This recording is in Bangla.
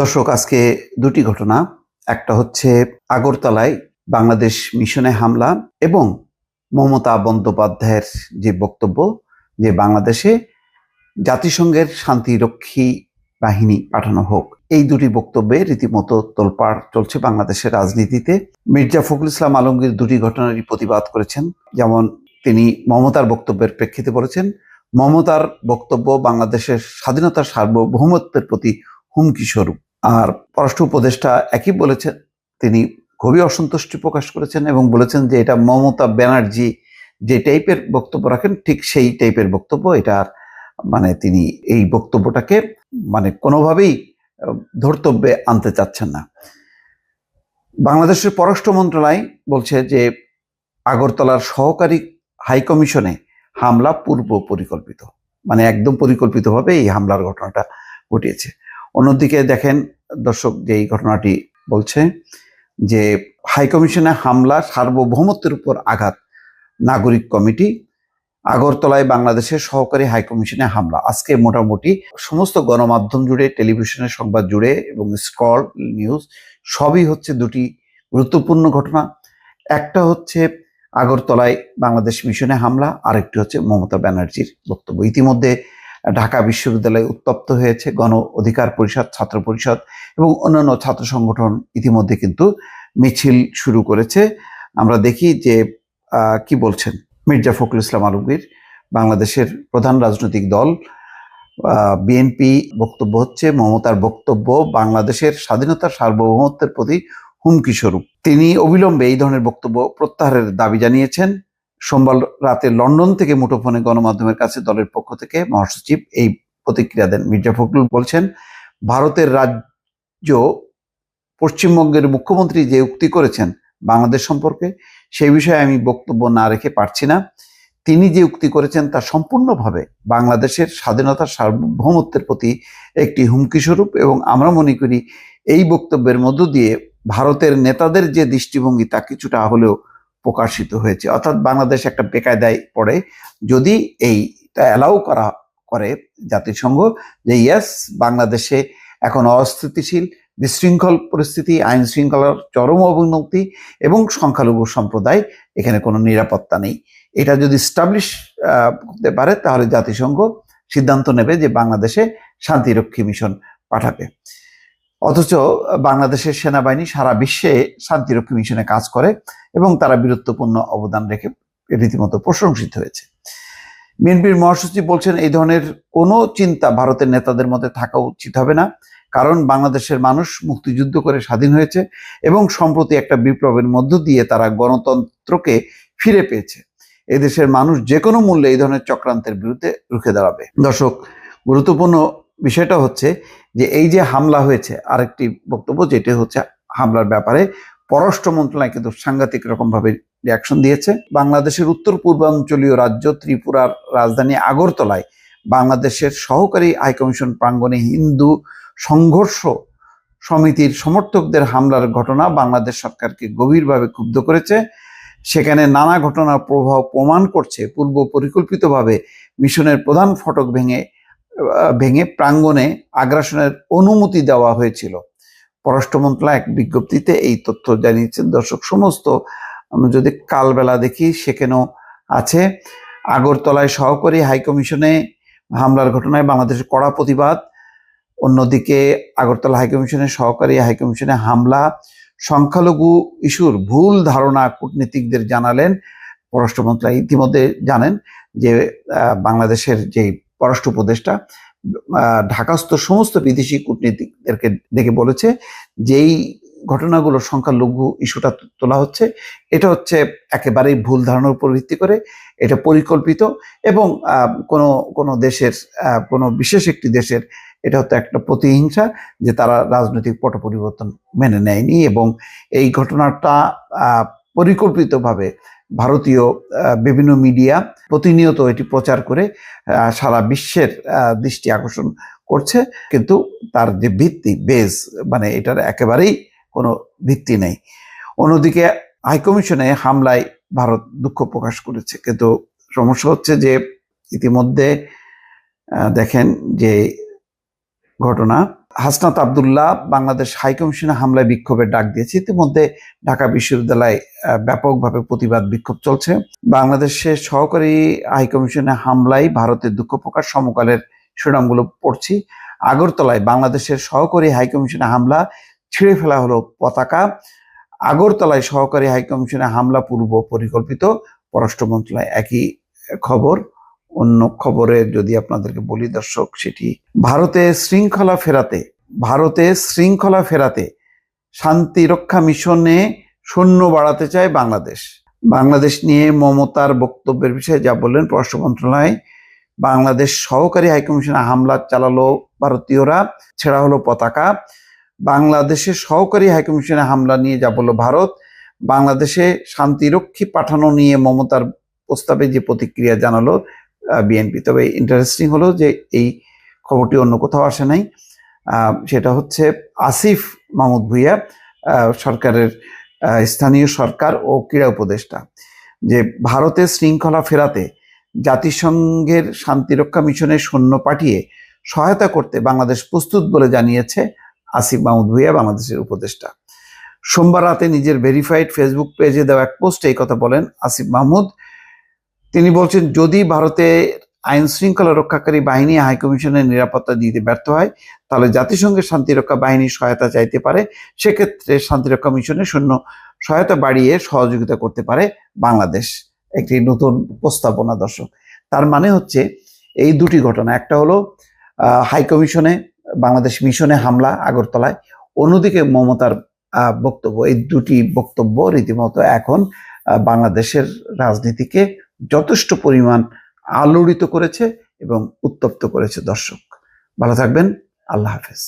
দর্শক, আজকে দুটি ঘটনা। একটা হচ্ছে আগরতলায় বাংলাদেশ মিশনে হামলা এবং মমতা বন্দ্যোপাধ্যায়ের যে বক্তব্য যে বাংলাদেশে জাতিসংঘের শান্তিরক্ষী বাহিনী পাঠানো হোক। এই দুটি বক্তব্যে রীতিমতো তোলপাড় চলছে বাংলাদেশের রাজনীতিতে। মির্জা ফখরুল ইসলাম আলমগীর দুটি ঘটনারই প্রতিবাদ করেছেন। যেমন তিনি মমতার বক্তব্যের প্রেক্ষিতে বলেছেন, মমতার বক্তব্য বাংলাদেশের স্বাধীনতার সার্বভৌমত্বের প্রতি হুমকি স্বরূপ। আর পররাষ্ট্র উপদেষ্টা একই বলেছেন, তিনি খুবই অসন্তুষ্টি প্রকাশ করেছেন এবং বলেছেন যে এটা মমতা ব্যানার্জি যে টাইপের বক্তব্য রাখেন ঠিক সেই টাইপের বক্তব্য। এটা তিনি এই বক্তব্যটাকে কোনোভাবেই ধর্তব্যে আনতে চাচ্ছেন না। বাংলাদেশের পররাষ্ট্র মন্ত্রণালয় বলছে যে আগরতলার সহকারী হাইকমিশনে হামলা পূর্ব পরিকল্পিত, একদম পরিকল্পিতভাবে এই হামলার ঘটনাটা ঘটিয়েছে। অন্যদিকে দেখেন দর্শক, যে এই ঘটনাটি বলছে যে হাইকমিশনে হামলা সার্বভৌমত্বের উপর আঘাত, নাগরিক কমিটি। আগরতলায় বাংলাদেশের সহকারী হাইকমিশনে হামলা। আজকে মোটামুটি সমস্ত গণমাধ্যম জুড়ে, টেলিভিশনের সংবাদ জুড়ে এবং স্ক্রল নিউজ সবই হচ্ছে দুটি গুরুত্বপূর্ণ ঘটনা। একটা হচ্ছে আগরতলায় বাংলাদেশ মিশনে হামলা, আরেকটি হচ্ছে মমতা ব্যানার্জির বক্তব্য। ইতিমধ্যে ঢাকা বিশ্ববিদ্যালয় উত্তপ্ত হয়েছে। গণ অধিকার পরিষদ, ছাত্র পরিষদ এবং অন্যান্য ছাত্র সংগঠন ইতিমধ্যে কিন্তু মিছিল শুরু করেছে। আমরা দেখি যে কি বলছেন মির্জা ফখরুল ইসলাম আলমগীর। বাংলাদেশের প্রধান রাজনৈতিক দল বিএনপি বক্তব্য হচ্ছে মমতার বক্তব্য বাংলাদেশের স্বাধীনতার সার্বভৌমত্বের প্রতি হুমকি স্বরূপ। তিনি অবিলম্বে এই ধরনের বক্তব্য প্রত্যাহারের দাবি জানিয়েছেন। সোমবার রাতে লন্ডন থেকে মুঠোফোনে গণমাধ্যমের কাছে দলের পক্ষ থেকে মহাসচিব এই প্রতিক্রিয়া দেন। মির্জা ফখরুল বলছেন, ভারতের রাজ্য পশ্চিমবঙ্গের মুখ্যমন্ত্রী যে উক্তি করেছেন বাংলাদেশ সম্পর্কে, সেই বিষয়ে আমি বক্তব্য না রেখে পারছি না। তিনি যে উক্তি করেছেন তা সম্পূর্ণভাবে বাংলাদেশের স্বাধীনতার সার্বভৌমত্বের প্রতি একটি হুমকি স্বরূপ এবং আমরা মনে করি এই বক্তব্যের মধ্য দিয়ে ভারতের নেতাদের যে দৃষ্টিভঙ্গি তা কিছুটা হলেও প্রকাশিত হয়েছে। অর্থাৎ বাংলাদেশ একটা বেকায়দায় পড়ে যদি এইটা অ্যালাউ করে জাতিসংঘ যে ইয়েস, বাংলাদেশে এখন অস্থিতিশীল, বিশৃঙ্খল পরিস্থিতি, আইন শৃঙ্খলার চরম অবনতি এবং সংখ্যালঘু সম্প্রদায়, এখানে কোনো নিরাপত্তা নেই। এটা যদি স্টাবলিশ করতে পারে তাহলে জাতিসংঘ সিদ্ধান্ত নেবে যে বাংলাদেশে শান্তিরক্ষী মিশন পাঠাবে। অথচ বাংলাদেশের সেনাবাহিনী সারা বিশ্বে শান্তিরক্ষী মিশনে কাজ করে এবং তারা বীরত্বপূর্ণ অবদান রেখে রীতিমতো প্রশংসিত হয়েছে। বিএনপির মহাসচিব বলছেন, এই ধরনের কোনো চিন্তা ভারতের নেতাদের মধ্যে থাকা উচিত হবে না, কারণ বাংলাদেশের মানুষ মুক্তিযুদ্ধ করে স্বাধীন হয়েছে এবং সম্প্রতি একটা বিপ্লবের মধ্য দিয়ে তারা গণতন্ত্রকে ফিরে পেয়েছে। এদেশের মানুষ যে কোনো মূল্যে এই ধরনের চক্রান্তের বিরুদ্ধে রুখে দাঁড়াবে। দর্শক, গুরুত্বপূর্ণ বিষয়টা হচ্ছে যে এই যে হামলা হয়েছে, আরেকটি বক্তব্য যেটি হচ্ছে হামলার ব্যাপারে পররাষ্ট্র মন্ত্রণালয় কিন্তু সাংঘাতিক রকমভাবে রিয়াকশন দিয়েছে। বাংলাদেশের উত্তর পূর্বাঞ্চলীয় রাজ্য ত্রিপুরার রাজধানী আগরতলায় বাংলাদেশের সহকারী হাইকমিশন প্রাঙ্গণে হিন্দু সংঘর্ষ সমিতির সমর্থকদের হামলার ঘটনা বাংলাদেশ সরকারকে গভীরভাবে ক্ষুব্ধ করেছে। সেখানে নানা ঘটনার প্রভাব প্রমাণ করছে পূর্ব পরিকল্পিতভাবে মিশনের প্রধান ফটক ভেঙে প্রাঙ্গণে আগ্রাসনের অনুমতি দেওয়া হয়েছিল। পররাষ্ট্র মন্ত্রণালয় এক বিজ্ঞপ্তিতে এই তথ্য জানিয়েছেন। দর্শক, সমস্ত আমরা যদি কালবেলা দেখি সেখানেও আছে। আগরতলায় সহকারী হাইকমিশনে হামলার ঘটনায় বাংলাদেশের কড়া প্রতিবাদ। অন্যদিকে আগরতলা হাইকমিশনের সহকারী হাইকমিশনে হামলা, সংখ্যালঘু ইস্যুর ভুল ধারণা কূটনীতিকদের জানালেন পররাষ্ট্র মন্ত্রণালয়। ইতিমধ্যে জানেন যে বাংলাদেশের যে পররাষ্ট্র উপদেষ্টা ঢাকাস্থ সমস্ত বিদেশি কূটনীতিকদেরকে ডেকে বলেছে যেই ঘটনাগুলো সংখ্যালঘু ইস্যুটা তোলা হচ্ছে, এটা হচ্ছে একেবারেই ভুল ধারণার উপর ভিত্তি করে, এটা পরিকল্পিত এবং কোনো দেশের কোনো বিশেষ একটি দেশের এটা হচ্ছে একটা প্রতিহিংসা যে তারা রাজনৈতিক পট পরিবর্তন মেনে নেয়নি এবং এই ঘটনাটা পরিকল্পিতভাবে ভারতীয় বিভিন্ন মিডিয়া প্রতিনিয়ত এটি প্রচার করে সারা বিশ্বের দৃষ্টি আকর্ষণ করছে, কিন্তু তার যে ভিত্তি বেস এটার একেবারেই কোনো ভিত্তি নেই। অন্যদিকে হাইকমিশনে হামলায় ভারত দুঃখ প্রকাশ করেছে, কিন্তু সমস্যা হচ্ছে যে ইতিমধ্যে দেখেন যে ঘটনা হাসনাত আব্দুল্লাহ বাংলাদেশ হাইকমিশনে হামলায় বিক্ষোভের ডাক দিয়েছে। ইতিমধ্যে ঢাকা বিশ্ববিদ্যালয়ে ব্যাপকভাবে প্রতিবাদ বিক্ষোভ চলছে। বাংলাদেশের সহকারী হাইকমিশনে হামলায় ভারতের দুঃখ প্রকাশ সমকালের শিরোনামগুলো পড়ছি। আগরতলায় বাংলাদেশের সহকারী হাইকমিশনে হামলা, ছিঁড়ে ফেলা হলো পতাকা। আগরতলায় সহকারী হাইকমিশনে হামলা পূর্ব পরিকল্পিত, পররাষ্ট্র মন্ত্রণালয়। একই খবর। অন্য খবরে যদি আপনাদেরকে বলি দর্শক, সেটি ভারতে শৃঙ্খলা ফেরাতে শান্তি রক্ষা মিশনে সৈন্য বাড়াতে চায় বাংলাদেশ। বাংলাদেশ নিয়ে মমতার বক্তব্যের বিষয়ে যা বললেন পররাষ্ট্র মন্ত্রণালয়, বাংলাদেশ সহকারী হাইকমিশনে হামলা চালালো ভারতীয়রা, ছেঁড়া হলো পতাকা। বাংলাদেশের সহকারী হাইকমিশনে হামলা নিয়ে যা বলল ভারত, বাংলাদেশে শান্তিরক্ষী পাঠানো নিয়ে মমতার প্রস্তাবে যে প্রতিক্রিয়া জানালো বিএনপি। তবে ইন্টারেস্টিং হলো যে এই খবরটি অন্য কোথাও আসে নাই। সেটা হচ্ছে আসিফ মাহমুদ ভুঁইয়া, সরকারের স্থানীয় সরকার ও ক্রীড়া উপদেষ্টা, যে ভারতের শৃঙ্খলা ফেরাতে জাতিসংঘের শান্তিরক্ষা মিশনে সৈন্য পাঠিয়ে সহায়তা করতে বাংলাদেশ প্রস্তুত বলে জানিয়েছে আসিফ মাহমুদ ভুঁইয়া, বাংলাদেশের উপদেষ্টা। সোমবার রাতে নিজের ভেরিফাইড ফেসবুক পেজে দেওয়া এক পোস্টে এই কথা বলেন আসিফ মাহমুদ। তিনি বলছেন, যদি ভারতে আইন শৃঙ্খলা রক্ষাকারী বাহিনী হাইকমিশনের নিরাপত্তা দিতে ব্যর্থ হয়, তাহলে জাতিসংঘের শান্তিরক্ষা বাহিনী সহায়তা চাইতে পারে। সেক্ষেত্রে শান্তিরক্ষা মিশনের সৈন্য সহায়তা বাড়িয়ে সহযোগিতা করতে পারে বাংলাদেশ। একটি নতুন প্রস্তাবনা দর্শক। তার মানে হচ্ছে এই দুটি ঘটনা, একটা হলো হাইকমিশনে বাংলাদেশ মিশনে হামলা আগরতলায়, অন্যদিকে মমতার বক্তব্য। এই দুটি বক্তব্য রীতিমতো এখন বাংলাদেশের রাজনীতিকে যথেষ্ট পরিমাণ আলোড়িত করেছে এবং উত্তপ্ত করেছে। দর্শক ভালো থাকবেন, আল্লাহ হাফেজ।